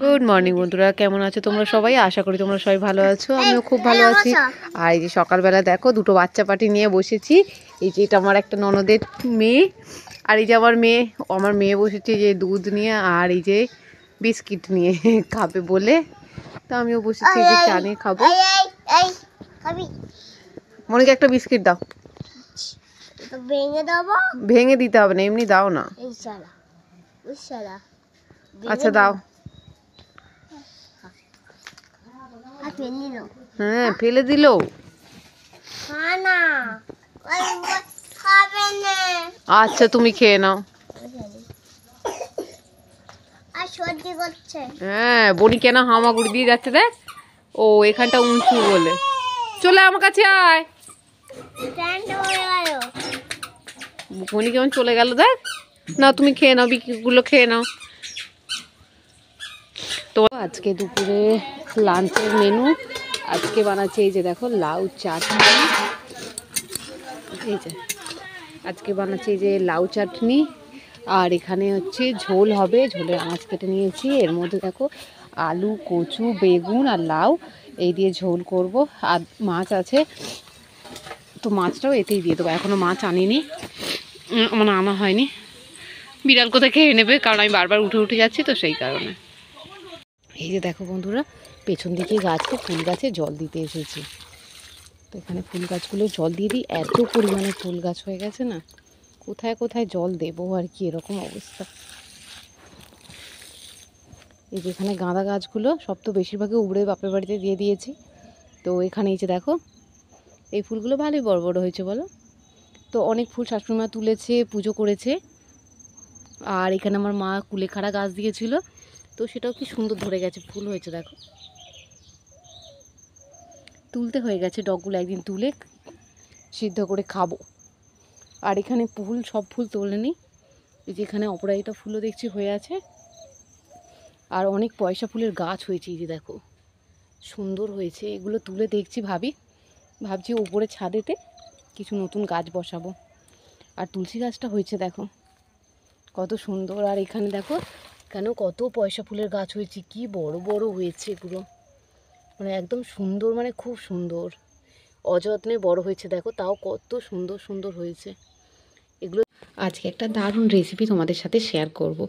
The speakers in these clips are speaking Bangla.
গুড মর্নিং বন্ধুরা, কেমন আছো তোমরা সবাই? আশা করি তোমরা সবাই ভালো আছো। আমিও খুব ভালো আছি। আর এই যে সকালবেলা দেখো দুটো বাচ্চা পাটি নিয়ে বসেছি। এই যে এটা আমার একটা ননদের মেয়ে, আর এই যে আমার মেয়ে বসেছে যে দুধ নিয়ে আর এই যে বিস্কিট নিয়ে খাবে বলে। তো আমিও বসেছি যে চা নিয়ে খাবো। মনিকে একটা বিস্কিট দাও। ভেঙে দিতে হবে না, এমনি দাও না। আচ্ছা দাও। হ্যাঁ ফেলে দিল। আচ্ছা তুমি খেয়ে নাও। হ্যাঁ বনি কেন হামাগুড়ি দিয়ে যাচ্ছে দেখ। ও এখানটা উঁচু বলে। চলে আমার কাছে আয়। বনি কেমন চলে গেল দেখ। না তুমি খেয়ে নাও, বিকিগুলো খেয়ে নাও। তো আজকে দুপুরে লাঞ্চের মেনু আজকে বানাচ্ছে এই যে দেখো লাউ চাটনি। এই যে আজকে বানাচ্ছে এই যে লাউ চাটনি, আর এখানে হচ্ছে ঝোল হবে। ঝোলের আঁচ কেটে নিয়েছি। এর মধ্যে দেখো আলু, কচু, বেগুন আর লাউ এই দিয়ে ঝোল করব। আর মাছ আছে, তো মাছটাও এতেই দিয়ে দেবো। এখনও মাছ আনিনি, মানে আনা হয়নি। বিড়াল কোথায় খেয়ে নেবে, কারণ আমি বারবার উঠে উঠে যাচ্ছি তো সেই কারণে। এই যে দেখো বন্ধুরা, পেছন দিকে গাছে ফুল গাছে জল দিতে এসেছি। তো এখানে ফুল গাছগুলো জল দিয়ে দিই। এত পরিমাণে ফুল গাছ হয়ে গেছে না, কোথায় কোথায় জল দেবো আর কি, এরকম অবস্থা। এই যে এখানে গাঁদা গাছগুলো সব তো বেশিরভাগই উবড়ে বাপের বাড়িতে দিয়ে দিয়েছি। তো এখানে এই যে দেখো এই ফুলগুলো ভালোই বড় বড় হয়েছে বলো। তো অনেক ফুল শাশুড়ি মা তুলেছে, পুজো করেছে। আর এখানে আমার মা কুলেখাড়া গাছ দিয়েছিল, তো সেটাও কি সুন্দর ধরে গেছে, ফুল হয়েছে দেখো। তুলতে হয়ে গেছে ডগগুলো, একদিন তুলে সিদ্ধ করে খাবো। আর এখানে ফুল সব ফুল তোলেনি, এই যে এখানে অপরাজিতা ফুলও দেখছি হয়ে আছে। আর অনেক পয়সা ফুলের গাছ হয়েছে, এই যে দেখো সুন্দর হয়েছে। এগুলো তুলে দেখছি, ভাবছি উপরে ছাদেতে কিছু নতুন গাছ বসাবো। আর তুলসী গাছটা হয়েছে দেখো কত সুন্দর। আর এখানে দেখো কেন কত পয়সা ফুলের গাছ হয়েছে, কি বড় বড় হয়েছে এগুলো, মানে একদম সুন্দর, মানে খুব সুন্দর অযত্নে বড় হয়েছে দেখো, তাও কত সুন্দর সুন্দর হয়েছে এগুলো। আজকে একটা দারুণ রেসিপি তোমাদের সাথে শেয়ার করব।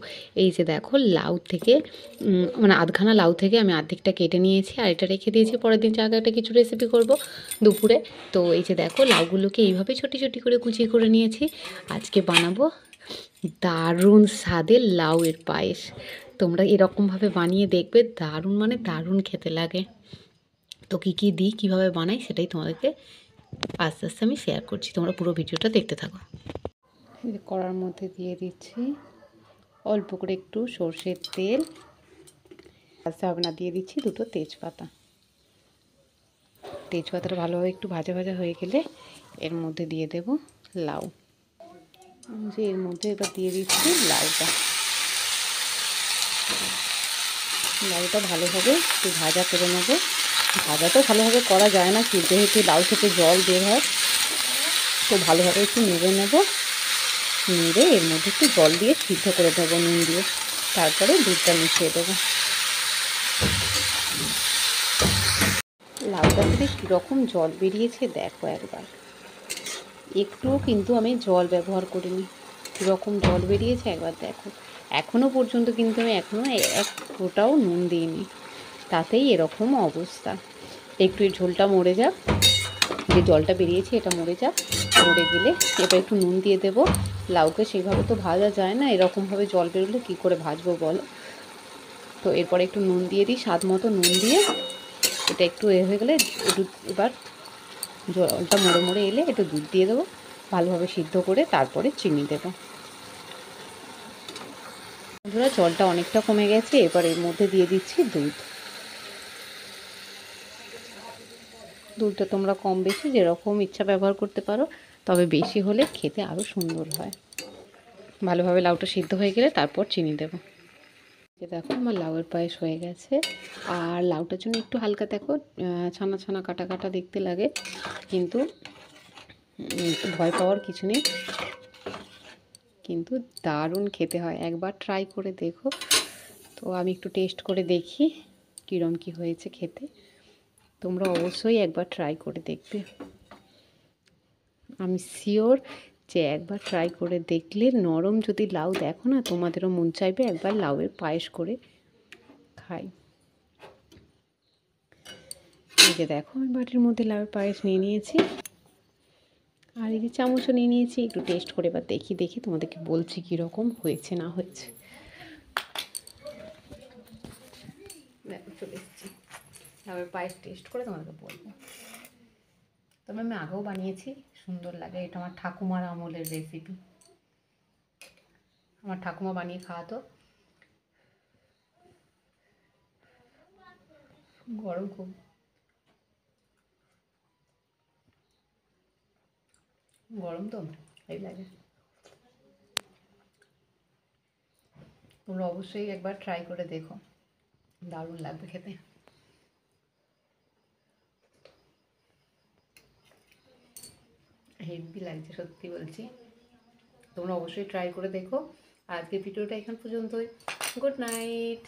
এই যে দেখো লাউ থেকে মানে আধখানা লাউ থেকে আমি অর্ধেকটা কেটে নিয়েছি, আর এটা রেখে দিয়েছি পরের দিন জায়গায় একটা কিছু রেসিপি করব দুপুরে। তো এই যে দেখো লাউগুলোকে এইভাবে ছোটি ছোটি করে কুচিয়ে করে নিয়েছি। আজকে বানাবো দারুণ স্বাদের লাউয়ের পায়েস। তোমরা এরকমভাবে বানিয়ে দেখবে, দারুণ মানে দারুণ খেতে লাগে। তো কী কী দিই, কীভাবে বানাই সেটাই তোমাদেরকে আস্তে আস্তে আমি শেয়ার করছি, তোমরা পুরো ভিডিওটা দেখতে থাকো। কড়ার মধ্যে দিয়ে দিচ্ছি অল্প করে একটু সর্ষের তেল, ভাজতে হবে না, দিয়ে দিচ্ছি দুটো তেজপাতা। তেজপাতাটা ভালোভাবে একটু ভাজা ভাজা হয়ে গেলে এর মধ্যে দিয়ে দেব লাউ। যে এর মধ্যে এবার দিয়ে দিচ্ছি লাউটা ভালোভাবে একটু ভাজা করে নেব। ভাজা তো ভালোভাবে করা যায় না, যেহেতু লাউ থেকে জল বের হয়, তো ভালোভাবে একটু নেড়ে নেব। নেড়ে এর মধ্যে একটু জল দিয়ে সিদ্ধ করে দেবো নুন দিয়ে, তারপরে দুধটা মিশিয়ে দেবো। লাউটা থেকে কীরকম জল বেরিয়েছে দেখো একবার, একটুও কিন্তু আমি জল ব্যবহার করিনি, কীরকম জল বেরিয়েছে একবার দেখো। এখনও পর্যন্ত কিন্তু আমি এক ফোঁটাও নুন দিইনি, তাতেই এরকম অবস্থা। একটু এই ঝোলটা মরে যাক, যে জলটা বেরিয়েছে এটা মরে যাক, মরে গেলে এবার একটু নুন দিয়ে দেবো। লাউকে সেইভাবে তো ভাজা যায় না, এরকমভাবে জল বেরোলে কী করে ভাজবো বলো। তো এরপরে একটু নুন দিয়ে দিই, স্বাদ মতো নুন দিয়ে এটা একটু হয়ে গেলে একটু এবার জলটা মরে মরে এলে একটু দুধ দিয়ে দেবো, ভালোভাবে সিদ্ধ করে তারপরে চিনি দেবো। বন্ধুরা জলটা অনেকটা কমে গেছে, এবার এর মধ্যে দিয়ে দিচ্ছি দুধটা তোমরা কম বেশি যেরকম ইচ্ছা ব্যবহার করতে পারো, তবে বেশি হলে খেতে আরও সুন্দর হয়। ভালোভাবে লাউটা সিদ্ধ হয়ে গেলে তারপর চিনি দেবো। দেখো আমার লাউয়ের পায়েস হয়ে গেছে। আর লাউটার জন্য একটু হালকা দেখো ছানা ছানা কাটা কাটা দেখতে লাগে, কিন্তু ভয় পাওয়ার কিছু নেই, কিন্তু দারুণ খেতে হয়, একবার ট্রাই করে দেখো। তো তো আমি একটু টেস্ট করে দেখি কীরকম কী হয়েছে খেতে। তোমরা অবশ্যই একবার ট্রাই করে দেখবে। আমি শিওর যে একবার ট্রাই করে দেখলে, নরম যদি লাউ দেখো না, তোমাদেরও মন চাইবে একবার লাউয়ের পায়েস করে খাই। এই যে দেখো আমি বাটির মধ্যে লাউয়ের পায়েস নিয়ে নিয়েছি, আর এই যে চামচও নিয়ে নিয়েছি। একটু টেস্ট করে এবার দেখি তোমাদেরকে বলছি কীরকম হয়েছে না হয়েছে। দেখো চলে এসেছি, লাউয়ের পায়েস টেস্ট করে তোমাদেরকে বলবো। তবে আমি আগেও বানিয়েছি, সুন্দর লাগে। এটা আমার ঠাকুমার আমলের রেসিপি, আমার ঠাকুমা বানিয়ে খাওয়াতো। গরম খুব, গরম তো এই লাগে। তোমরা অবশ্যই একবার ট্রাই করে দেখো, দারুণ লাগবে খেতে। হেভি লাগছে সত্যি বলছি। তোমরা অবশ্যই ট্রাই করে দেখো। আজকের ভিডিওটা এখান পর্যন্তই। Good night.